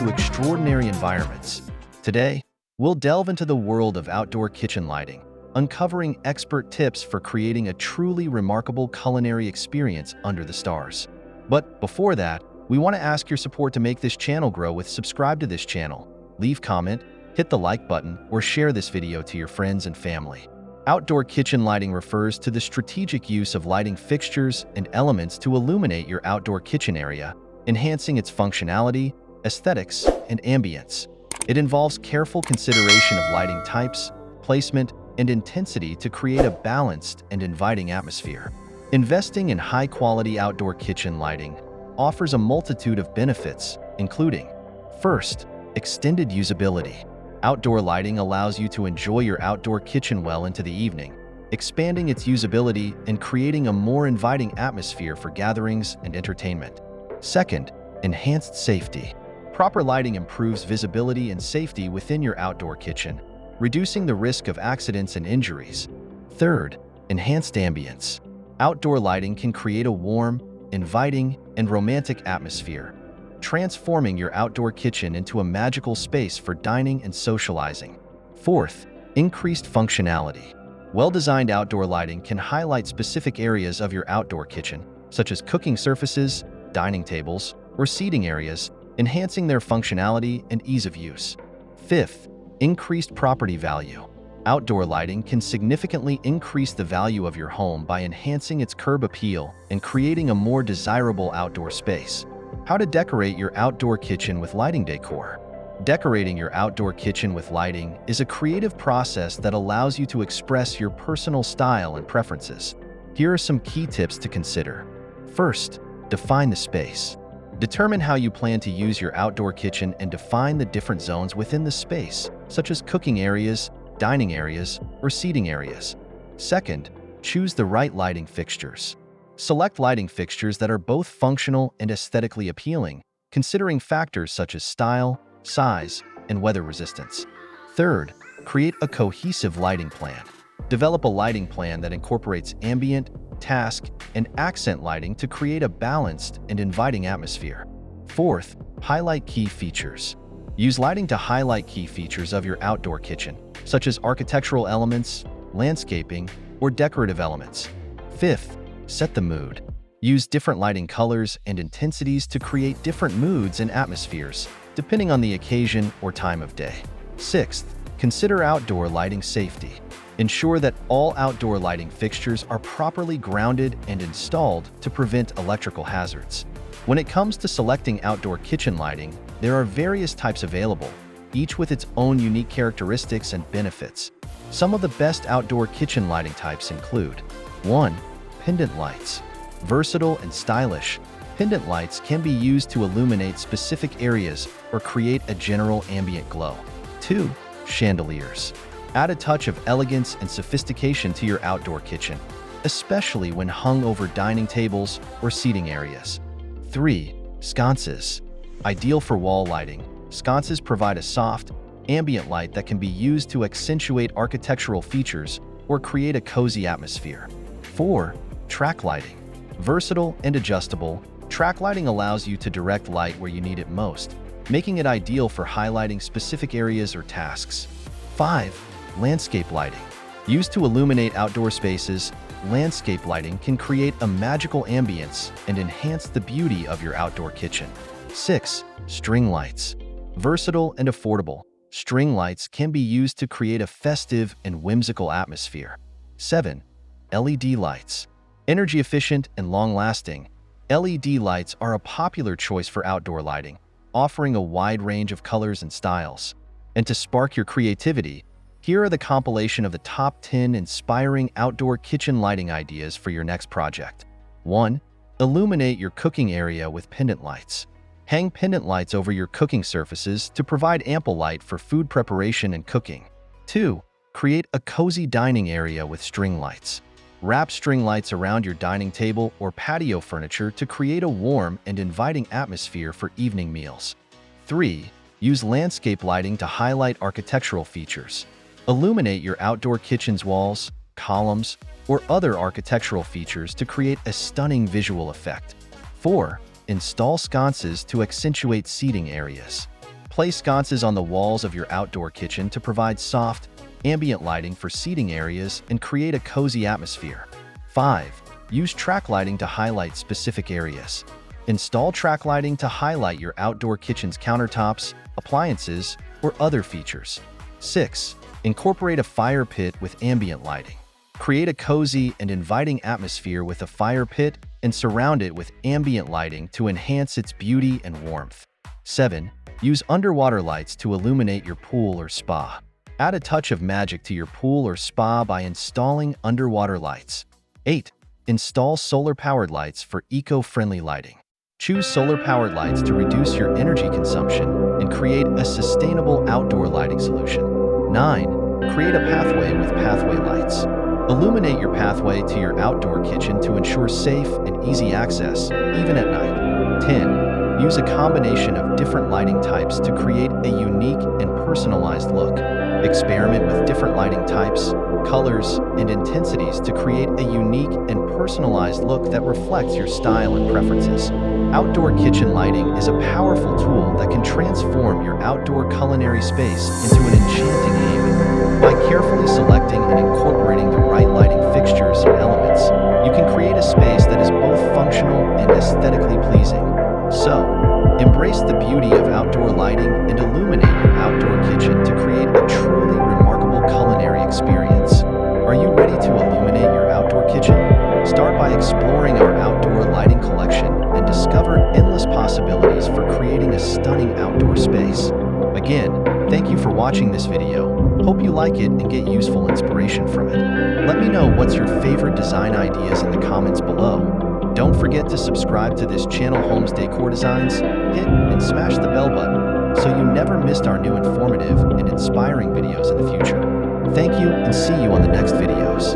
into extraordinary environments. Today, we'll delve into the world of outdoor kitchen lighting, uncovering expert tips for creating a truly remarkable culinary experience under the stars. But before that, we want to ask your support to make this channel grow. Subscribe to this channel, leave comment, hit the like button, or share this video to your friends and family. Outdoor kitchen lighting refers to the strategic use of lighting fixtures and elements to illuminate your outdoor kitchen area, enhancing its functionality, aesthetics, and ambience. It involves careful consideration of lighting types, placement, and intensity to create a balanced and inviting atmosphere. Investing in high-quality outdoor kitchen lighting offers a multitude of benefits, including: first, extended usability. Outdoor lighting allows you to enjoy your outdoor kitchen well into the evening, expanding its usability and creating a more inviting atmosphere for gatherings and entertainment. Second, enhanced safety. Proper lighting improves visibility and safety within your outdoor kitchen, reducing the risk of accidents and injuries. Third, enhanced ambience. Outdoor lighting can create a warm, inviting, and romantic atmosphere, transforming your outdoor kitchen into a magical space for dining and socializing. Fourth, increased functionality. Well-designed outdoor lighting can highlight specific areas of your outdoor kitchen, such as cooking surfaces, dining tables, or seating areas, enhancing their functionality and ease of use. Fifth, increased property value. Outdoor lighting can significantly increase the value of your home by enhancing its curb appeal and creating a more desirable outdoor space. How to decorate your outdoor kitchen with lighting decor. Decorating your outdoor kitchen with lighting is a creative process that allows you to express your personal style and preferences. Here are some key tips to consider. First, define the space. Determine how you plan to use your outdoor kitchen and define the different zones within the space, such as cooking areas, dining areas, or seating areas. Second, choose the right lighting fixtures. Select lighting fixtures that are both functional and aesthetically appealing, considering factors such as style, size, and weather resistance. Third, create a cohesive lighting plan. Develop a lighting plan that incorporates ambient, task, and accent lighting to create a balanced and inviting atmosphere. Fourth, highlight key features. Use lighting to highlight key features of your outdoor kitchen, such as architectural elements, landscaping, or decorative elements. Fifth, set the mood. Use different lighting colors and intensities to create different moods and atmospheres, depending on the occasion or time of day. Sixth, consider outdoor lighting safety. Ensure that all outdoor lighting fixtures are properly grounded and installed to prevent electrical hazards. When it comes to selecting outdoor kitchen lighting, there are various types available, each with its own unique characteristics and benefits. Some of the best outdoor kitchen lighting types include: 1. Pendant lights. Versatile and stylish, pendant lights can be used to illuminate specific areas or create a general ambient glow. 2. Chandeliers. Add a touch of elegance and sophistication to your outdoor kitchen, especially when hung over dining tables or seating areas. 3. Sconces. Ideal for wall lighting, sconces provide a soft, ambient light that can be used to accentuate architectural features or create a cozy atmosphere. 4. Track lighting. Versatile and adjustable, track lighting allows you to direct light where you need it most, making it ideal for highlighting specific areas or tasks. 5. Landscape lighting. Used to illuminate outdoor spaces, landscape lighting can create a magical ambience and enhance the beauty of your outdoor kitchen. 6. String lights. Versatile and affordable, string lights can be used to create a festive and whimsical atmosphere. 7. LED lights. Energy efficient and long-lasting, LED lights are a popular choice for outdoor lighting, offering a wide range of colors and styles. And to spark your creativity, here are the compilation of the top 10 inspiring outdoor kitchen lighting ideas for your next project. 1. Illuminate your cooking area with pendant lights. Hang pendant lights over your cooking surfaces to provide ample light for food preparation and cooking. 2. Create a cozy dining area with string lights. Wrap string lights around your dining table or patio furniture to create a warm and inviting atmosphere for evening meals. 3. Use landscape lighting to highlight architectural features. Illuminate your outdoor kitchen's walls, columns, or other architectural features to create a stunning visual effect. 4. Install sconces to accentuate seating areas. Place sconces on the walls of your outdoor kitchen to provide soft, ambient lighting for seating areas and create a cozy atmosphere. 5. Use track lighting to highlight specific areas. Install track lighting to highlight your outdoor kitchen's countertops, appliances, or other features. 6. Incorporate a fire pit with ambient lighting. Create a cozy and inviting atmosphere with a fire pit and surround it with ambient lighting to enhance its beauty and warmth. 7. Use underwater lights to illuminate your pool or spa. Add a touch of magic to your pool or spa by installing underwater lights. 8. Install solar-powered lights for eco-friendly lighting. Choose solar-powered lights to reduce your energy consumption and create a sustainable outdoor lighting solution. 9. Create a pathway with pathway lights. Illuminate your pathway to your outdoor kitchen to ensure safe and easy access, even at night. 10. Use a combination of different lighting types to create a unique and personalized look. Experiment with different lighting types, colors, and intensities to create a unique and personalized look that reflects your style and preferences. Outdoor kitchen lighting is a powerful tool that can transform your outdoor culinary space into an enchanting haven. By carefully selecting and incorporating the right lighting fixtures and elements, you can create a space that is both functional and aesthetically pleasing. So, embrace the beauty of outdoor lighting and illuminate your outdoor kitchen to create a truly remarkable culinary experience. Are you ready to illuminate your outdoor kitchen? Start by exploring our outdoor lighting collection and discover endless possibilities for creating a stunning outdoor space. Again, thank you for watching this video. Hope you like it and get useful inspiration from it. Let me know what's your favorite design ideas in the comments below. Don't forget to subscribe to this channel, Homes Decor Designs, hit and smash the bell button so you never missed our new informative and inspiring videos in the future. Thank you and see you on the next videos.